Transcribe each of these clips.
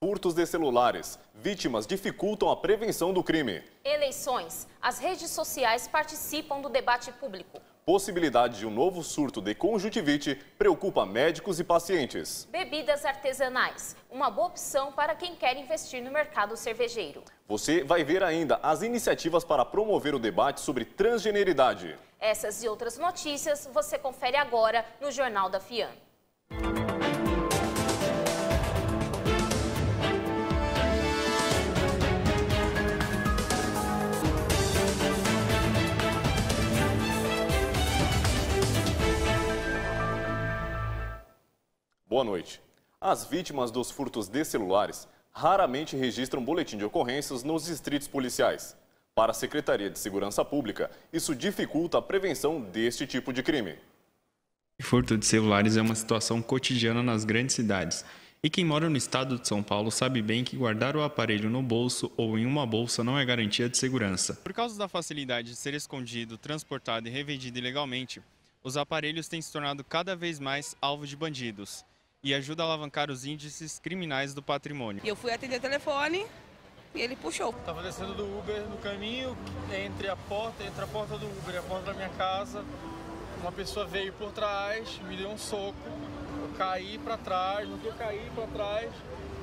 Furtos de celulares. Vítimas dificultam a prevenção do crime. Eleições. As redes sociais participam do debate público. Possibilidade de um novo surto de conjuntivite preocupa médicos e pacientes. Bebidas artesanais. Uma boa opção para quem quer investir no mercado cervejeiro. Você vai ver ainda as iniciativas para promover o debate sobre transgeneridade. Essas e outras notícias você confere agora no Jornal da FIAM. Boa noite. As vítimas dos furtos de celulares raramente registram boletim de ocorrências nos distritos policiais. Para a Secretaria de Segurança Pública, isso dificulta a prevenção deste tipo de crime. O furto de celulares é uma situação cotidiana nas grandes cidades. E quem mora no estado de São Paulo sabe bem que guardar o aparelho no bolso ou em uma bolsa não é garantia de segurança. Por causa da facilidade de ser escondido, transportado e revendido ilegalmente, os aparelhos têm se tornado cada vez mais alvo de bandidos e ajuda a alavancar os índices criminais do patrimônio. Eu fui atender o telefone e ele puxou. Estava descendo do Uber no caminho, entre a porta do Uber e a porta da minha casa. Uma pessoa veio por trás, me deu um soco, eu caí para trás, no que eu caí para trás,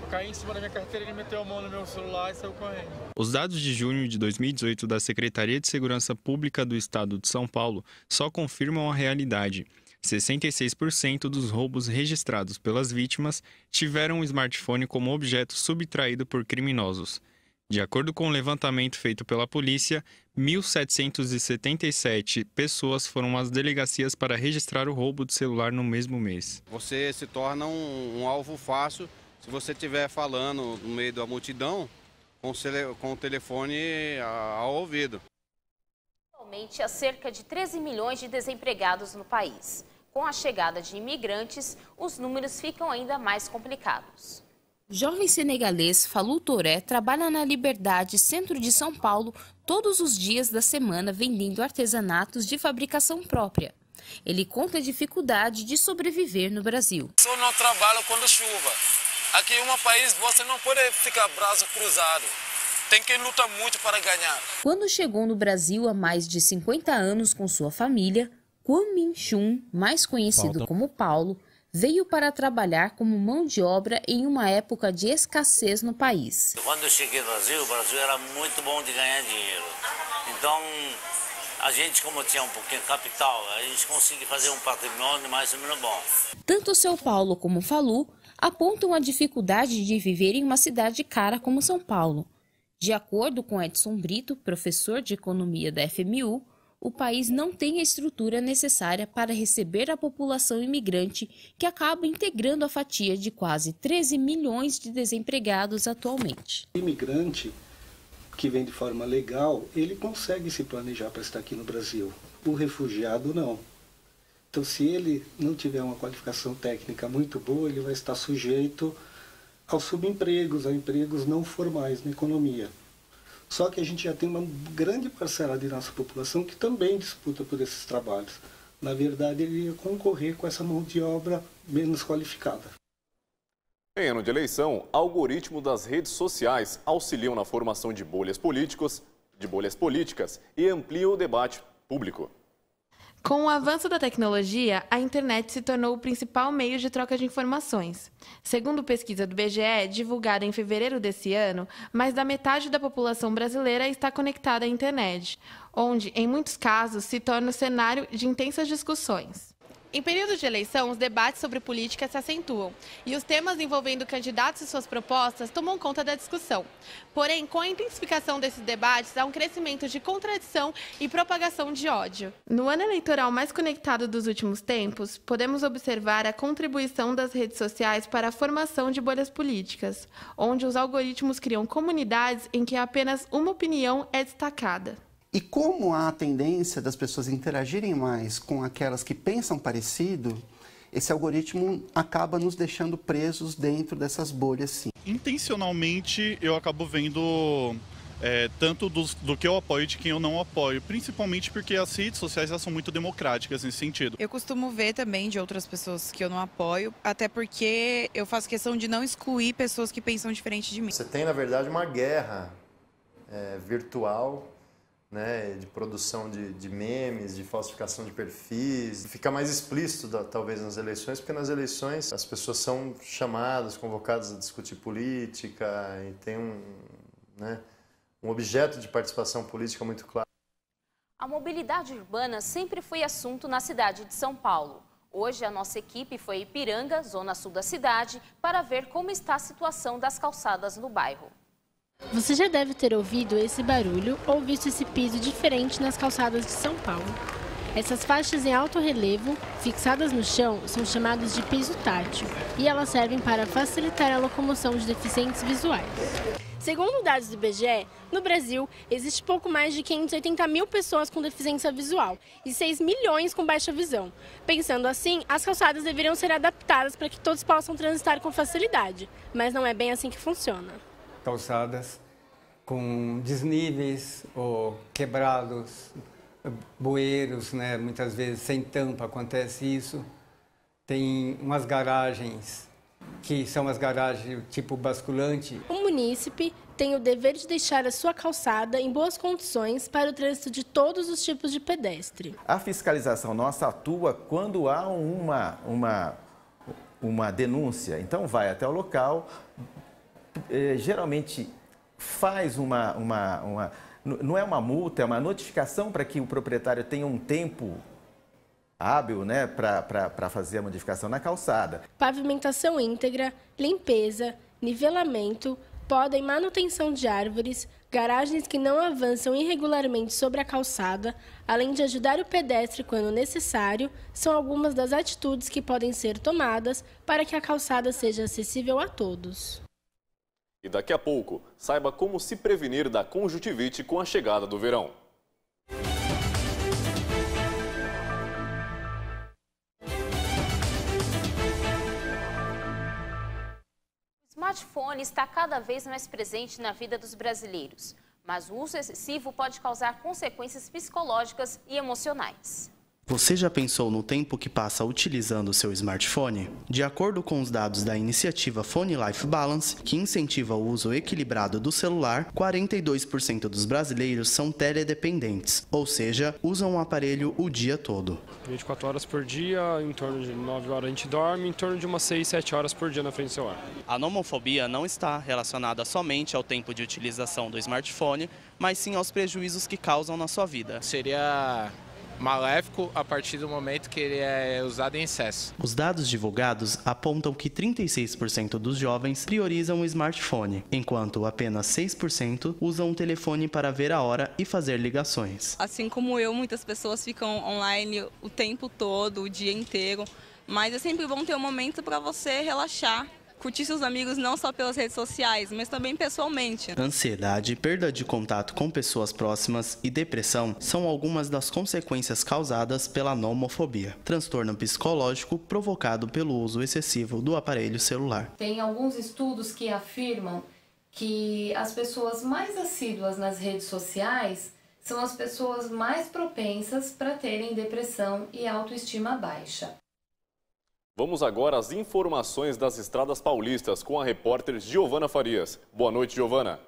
eu caí em cima da minha carteira, ele meteu a mão no meu celular e saiu correndo. Os dados de junho de 2018 da Secretaria de Segurança Pública do Estado de São Paulo só confirmam a realidade. 66% dos roubos registrados pelas vítimas tiveram um smartphone como objeto subtraído por criminosos. De acordo com o levantamento feito pela polícia, 1.777 pessoas foram às delegacias para registrar o roubo de celular no mesmo mês. Você se torna um alvo fácil se você estiver falando no meio da multidão com o telefone ao ouvido. Atualmente, há cerca de 13 milhões de desempregados no país. Com a chegada de imigrantes, os números ficam ainda mais complicados. O jovem senegalês Fallou Touré trabalha na Liberdade, centro de São Paulo, todos os dias da semana vendendo artesanatos de fabricação própria. Ele conta a dificuldade de sobreviver no Brasil. Eu não trabalho quando chuva. Aqui em um país você não pode ficar braço cruzado. Tem que lutar muito para ganhar. Quando chegou no Brasil há mais de 50 anos com sua família, Kwon Min Chun, mais conhecido como Paulo, veio para trabalhar como mão de obra em uma época de escassez no país. Quando eu cheguei no Brasil, o Brasil era muito bom de ganhar dinheiro. Então, a gente, como tinha um pouquinho de capital, a gente conseguia fazer um patrimônio mais ou menos bom. Tanto seu Paulo como Fallou apontam a dificuldade de viver em uma cidade cara como São Paulo. De acordo com Edson Brito, professor de economia da FMU, o país não tem a estrutura necessária para receber a população imigrante, que acaba integrando a fatia de quase 13 milhões de desempregados atualmente. O imigrante que vem de forma legal, ele consegue se planejar para estar aqui no Brasil. O refugiado não. Então, se ele não tiver uma qualificação técnica muito boa, ele vai estar sujeito aos subempregos, a empregos não formais na economia. Só que a gente já tem uma grande parcela de nossa população que também disputa por esses trabalhos. Na verdade, ele ia concorrer com essa mão de obra menos qualificada. Em ano de eleição, algoritmos das redes sociais auxiliam na formação de bolhas políticas e ampliam o debate público. Com o avanço da tecnologia, a internet se tornou o principal meio de troca de informações. Segundo pesquisa do IBGE, divulgada em fevereiro desse ano, mais da metade da população brasileira está conectada à internet, onde, em muitos casos, se torna o cenário de intensas discussões. Em períodos de eleição, os debates sobre política se acentuam e os temas envolvendo candidatos e suas propostas tomam conta da discussão. Porém, com a intensificação desses debates, há um crescimento de contradição e propagação de ódio. No ano eleitoral mais conectado dos últimos tempos, podemos observar a contribuição das redes sociais para a formação de bolhas políticas, onde os algoritmos criam comunidades em que apenas uma opinião é destacada. E como há a tendência das pessoas interagirem mais com aquelas que pensam parecido, esse algoritmo acaba nos deixando presos dentro dessas bolhas, sim. Intencionalmente, eu acabo vendo tanto do que eu apoio e de quem eu não apoio, principalmente porque as redes sociais elas são muito democráticas nesse sentido. Eu costumo ver também de outras pessoas que eu não apoio, até porque eu faço questão de não excluir pessoas que pensam diferente de mim. Você tem, na verdade, uma guerra virtual, né, de produção de memes, de falsificação de perfis. Fica mais explícito, talvez, nas eleições, porque nas eleições as pessoas são chamadas, convocadas a discutir política e tem um objeto de participação política muito claro. A mobilidade urbana sempre foi assunto na cidade de São Paulo. Hoje, a nossa equipe foi em Ipiranga, zona sul da cidade, para ver como está a situação das calçadas no bairro. Você já deve ter ouvido esse barulho ou visto esse piso diferente nas calçadas de São Paulo. Essas faixas em alto relevo, fixadas no chão, são chamadas de piso tátil e elas servem para facilitar a locomoção de deficientes visuais. Segundo dados do IBGE, no Brasil, existe pouco mais de 580 mil pessoas com deficiência visual e 6 milhões com baixa visão. Pensando assim, as calçadas deveriam ser adaptadas para que todos possam transitar com facilidade, mas não é bem assim que funciona. Calçadas com desníveis ou quebrados, bueiros, né? Muitas vezes sem tampa acontece isso. Tem umas garagens que são as garagens tipo basculante. O munícipe tem o dever de deixar a sua calçada em boas condições para o trânsito de todos os tipos de pedestre. A fiscalização nossa atua quando há uma denúncia. Então vai até o local, geralmente faz não é uma multa, é uma notificação para que o proprietário tenha um tempo hábil, né, para fazer a modificação na calçada. Pavimentação íntegra, limpeza, nivelamento, poda e manutenção de árvores, garagens que não avançam irregularmente sobre a calçada, além de ajudar o pedestre quando necessário, são algumas das atitudes que podem ser tomadas para que a calçada seja acessível a todos. E daqui a pouco, saiba como se prevenir da conjuntivite com a chegada do verão. O smartphone está cada vez mais presente na vida dos brasileiros, mas o uso excessivo pode causar consequências psicológicas e emocionais. Você já pensou no tempo que passa utilizando o seu smartphone? De acordo com os dados da iniciativa Phone Life Balance, que incentiva o uso equilibrado do celular, 42% dos brasileiros são teledependentes, ou seja, usam o aparelho o dia todo. 24 horas por dia, em torno de 9 horas a gente dorme, em torno de umas 6, 7 horas por dia na frente do celular. A nomofobia não está relacionada somente ao tempo de utilização do smartphone, mas sim aos prejuízos que causam na sua vida. Seria maléfico a partir do momento que ele é usado em excesso. Os dados divulgados apontam que 36% dos jovens priorizam o smartphone, enquanto apenas 6% usam o telefone para ver a hora e fazer ligações. Assim como eu, muitas pessoas ficam online o tempo todo, o dia inteiro, mas é sempre bom ter um momento para você relaxar. Curtir seus amigos não só pelas redes sociais, mas também pessoalmente. Ansiedade, perda de contato com pessoas próximas e depressão são algumas das consequências causadas pela nomofobia, transtorno psicológico provocado pelo uso excessivo do aparelho celular. Tem alguns estudos que afirmam que as pessoas mais assíduas nas redes sociais são as pessoas mais propensas para terem depressão e autoestima baixa. Vamos agora às informações das estradas paulistas com a repórter Giovana Farias. Boa noite, Giovana.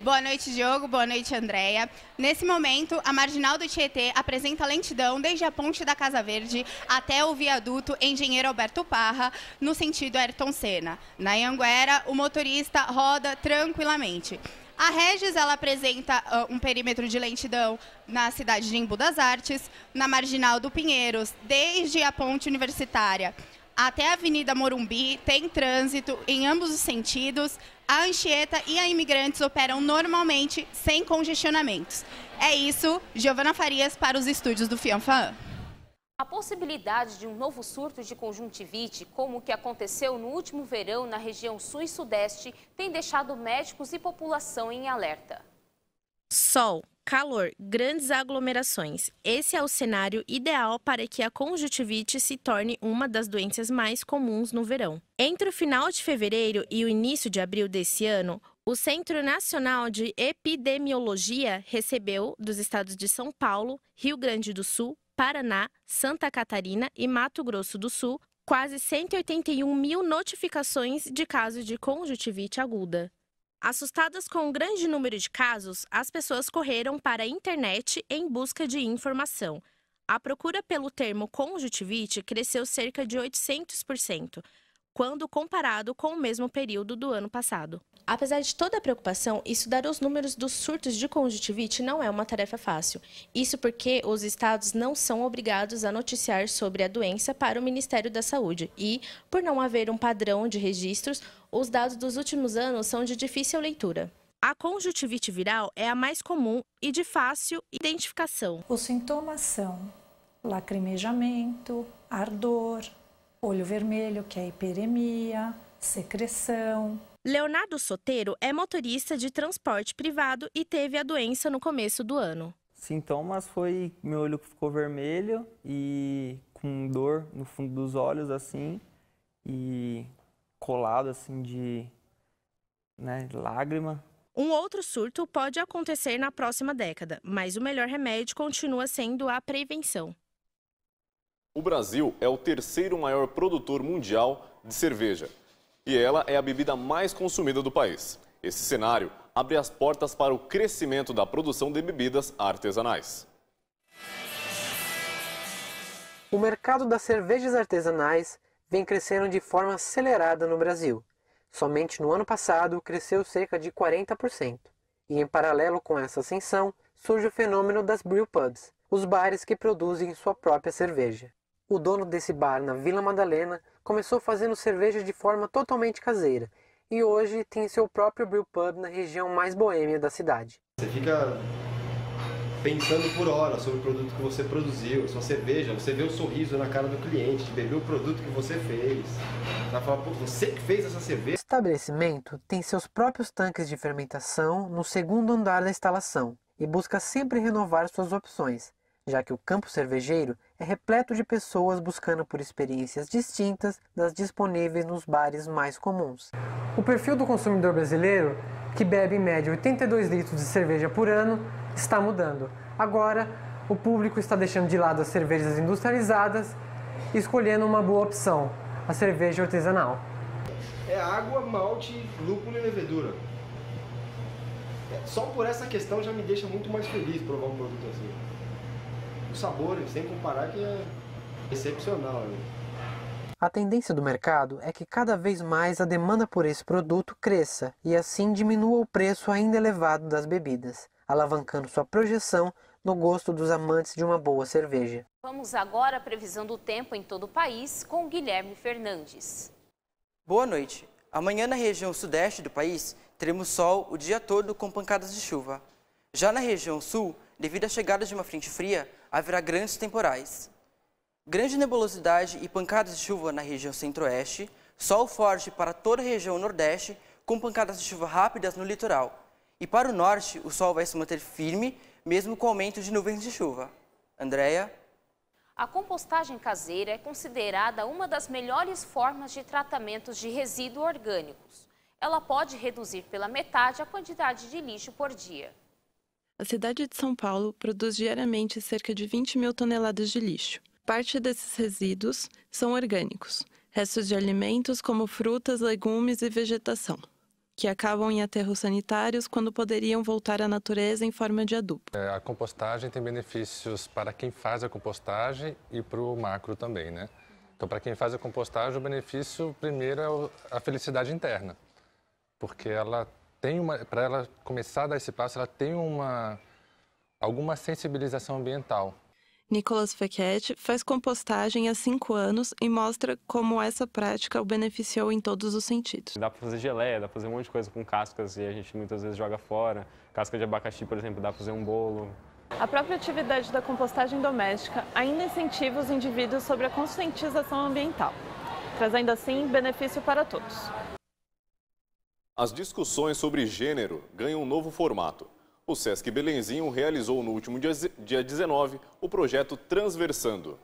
Boa noite, Diogo. Boa noite, Andréia. Nesse momento, a Marginal do Tietê apresenta lentidão desde a Ponte da Casa Verde até o viaduto Engenheiro Alberto Parra, no sentido Ayrton Senna. Na Anhanguera, o motorista roda tranquilamente. A Regis, ela apresenta um perímetro de lentidão na cidade de Embu das Artes, na Marginal do Pinheiros, desde a Ponte Universitária até a Avenida Morumbi, tem trânsito em ambos os sentidos. A Anchieta e a Imigrantes operam normalmente, sem congestionamentos. É isso, Giovana Farias para os estúdios do Fianfan. A possibilidade de um novo surto de conjuntivite, como o que aconteceu no último verão na região sul e sudeste, tem deixado médicos e população em alerta. Sol, calor, grandes aglomerações. Esse é o cenário ideal para que a conjuntivite se torne uma das doenças mais comuns no verão. Entre o final de fevereiro e o início de abril desse ano, O Centro Nacional de Epidemiologia recebeu, dos estados de São Paulo, Rio Grande do Sul, Paraná, Santa Catarina e Mato Grosso do Sul, quase 181 mil notificações de casos de conjuntivite aguda. Assustadas com o grande número de casos, as pessoas correram para a internet em busca de informação. A procura pelo termo conjuntivite cresceu cerca de 800%, quando comparado com o mesmo período do ano passado. Apesar de toda a preocupação, estudar os números dos surtos de conjuntivite não é uma tarefa fácil. Isso porque os estados não são obrigados a noticiar sobre a doença para o Ministério da Saúde e, por não haver um padrão de registros, os dados dos últimos anos são de difícil leitura. A conjuntivite viral é a mais comum e de fácil identificação. Os sintomas são lacrimejamento, ardor, olho vermelho, que é hiperemia, secreção. Leonardo Soteiro é motorista de transporte privado e teve a doença no começo do ano. Sintomas foi meu olho ficou vermelho e com dor no fundo dos olhos, assim, e colado, assim, de lágrima. Um outro surto pode acontecer na próxima década, mas o melhor remédio continua sendo a prevenção. O Brasil é o terceiro maior produtor mundial de cerveja e ela é a bebida mais consumida do país. Esse cenário abre as portas para o crescimento da produção de bebidas artesanais. O mercado das cervejas artesanais vem crescendo de forma acelerada no Brasil. Somente no ano passado cresceu cerca de 40%. E em paralelo com essa ascensão, surge o fenômeno das brewpubs, os bares que produzem sua própria cerveja. O dono desse bar na Vila Madalena começou fazendo cerveja de forma totalmente caseira e hoje tem seu próprio brewpub na região mais boêmia da cidade. Você fica pensando por hora sobre o produto que você produziu, sua cerveja, você vê o sorriso na cara do cliente de beber o produto que você fez. Você vai falar, pô, você que fez essa cerveja? O estabelecimento tem seus próprios tanques de fermentação no segundo andar da instalação e busca sempre renovar suas opções, já que o campo cervejeiro é repleto de pessoas buscando por experiências distintas das disponíveis nos bares mais comuns. O perfil do consumidor brasileiro, que bebe em média 82 litros de cerveja por ano, está mudando. Agora, o público está deixando de lado as cervejas industrializadas e escolhendo uma boa opção, a cerveja artesanal. É água, malte, lúpulo e levedura. Só por essa questão já me deixa muito mais feliz provar um produto assim. O sabor, sem comparar, que é excepcional. A tendência do mercado é que cada vez mais a demanda por esse produto cresça e assim diminua o preço ainda elevado das bebidas, alavancando sua projeção no gosto dos amantes de uma boa cerveja. Vamos agora à previsão do tempo em todo o país com Guilherme Fernandes. Boa noite. Amanhã na região sudeste do país teremos sol o dia todo com pancadas de chuva. Já na região sul, devido à chegada de uma frente fria, haverá grandes temporais. Grande nebulosidade e pancadas de chuva na região centro-oeste, sol forte para toda a região nordeste, com pancadas de chuva rápidas no litoral. E para o norte, o sol vai se manter firme, mesmo com aumento de nuvens de chuva. Andréia? A compostagem caseira é considerada uma das melhores formas de tratamentos de resíduos orgânicos. Ela pode reduzir pela metade a quantidade de lixo por dia. A cidade de São Paulo produz diariamente cerca de 20 mil toneladas de lixo. Parte desses resíduos são orgânicos, restos de alimentos como frutas, legumes e vegetação, que acabam em aterros sanitários quando poderiam voltar à natureza em forma de adubo. A compostagem tem benefícios para quem faz a compostagem e para o macro também, né? Então, para quem faz a compostagem, o benefício primeiro é a felicidade interna, porque ela tem para ela começar a dar esse passo, ela tem alguma sensibilização ambiental. Nicolas Fecchetti faz compostagem há 5 anos e mostra como essa prática o beneficiou em todos os sentidos. Dá para fazer geleia, dá para fazer um monte de coisa com cascas e a gente muitas vezes joga fora. Casca de abacaxi, por exemplo, dá para fazer um bolo. A própria atividade da compostagem doméstica ainda incentiva os indivíduos sobre a conscientização ambiental, trazendo assim benefício para todos. As discussões sobre gênero ganham um novo formato. O Sesc Belenzinho realizou no último dia 19 o projeto Transversando.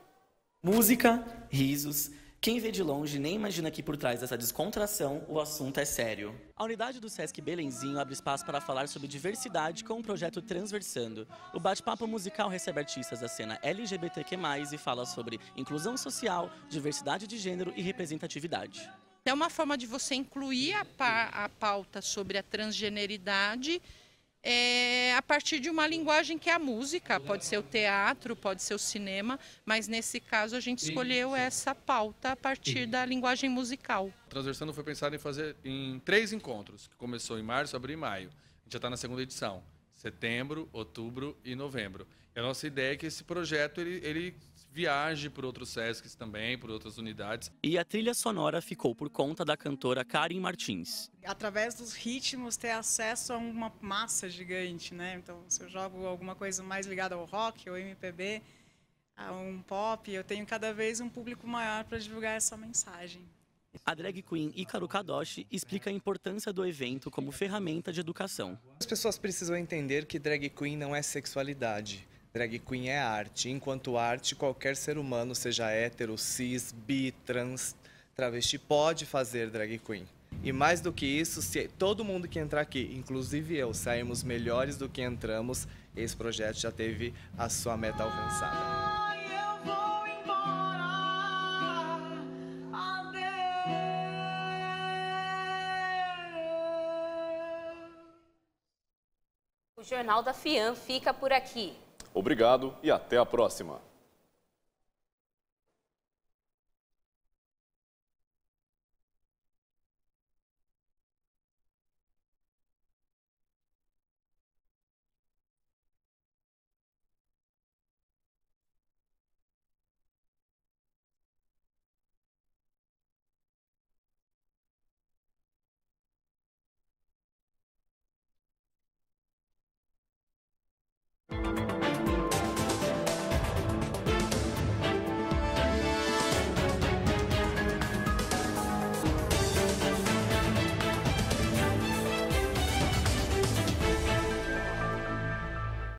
Música, risos, Quem vê de longe nem imagina que por trás dessa descontração o assunto é sério. A unidade do Sesc Belenzinho abre espaço para falar sobre diversidade com o projeto Transversando. O bate-papo musical recebe artistas da cena LGBTQ+, e fala sobre inclusão social, diversidade de gênero e representatividade. É uma forma de você incluir a pauta sobre a transgeneridade a partir de uma linguagem que é a música, pode ser o teatro, pode ser o cinema, mas nesse caso a gente escolheu essa pauta a partir da linguagem musical. Transversando foi pensado em fazer em 3 encontros, que começou em março, abril e maio. A gente já está na 2ª edição, setembro, outubro e novembro. E a nossa ideia é que esse projeto ele viaje por outros Sescs também, por outras unidades. E a trilha sonora ficou por conta da cantora Karen Martins. Através dos ritmos, ter acesso a uma massa gigante, né? Então, se eu jogo alguma coisa mais ligada ao rock, ao MPB, a um pop, eu tenho cada vez um público maior para divulgar essa mensagem. A drag queen Hikaru Kadoshi explica a importância do evento como ferramenta de educação. As pessoas precisam entender que drag queen não é sexualidade. Drag queen é arte. Enquanto arte, qualquer ser humano, seja hétero, cis, bi, trans, travesti, pode fazer drag queen. E mais do que isso, se todo mundo que entrar aqui, inclusive eu, sairmos melhores do que entramos, esse projeto já teve a sua meta alcançada. O Jornal da FIAM fica por aqui. Obrigado e até a próxima.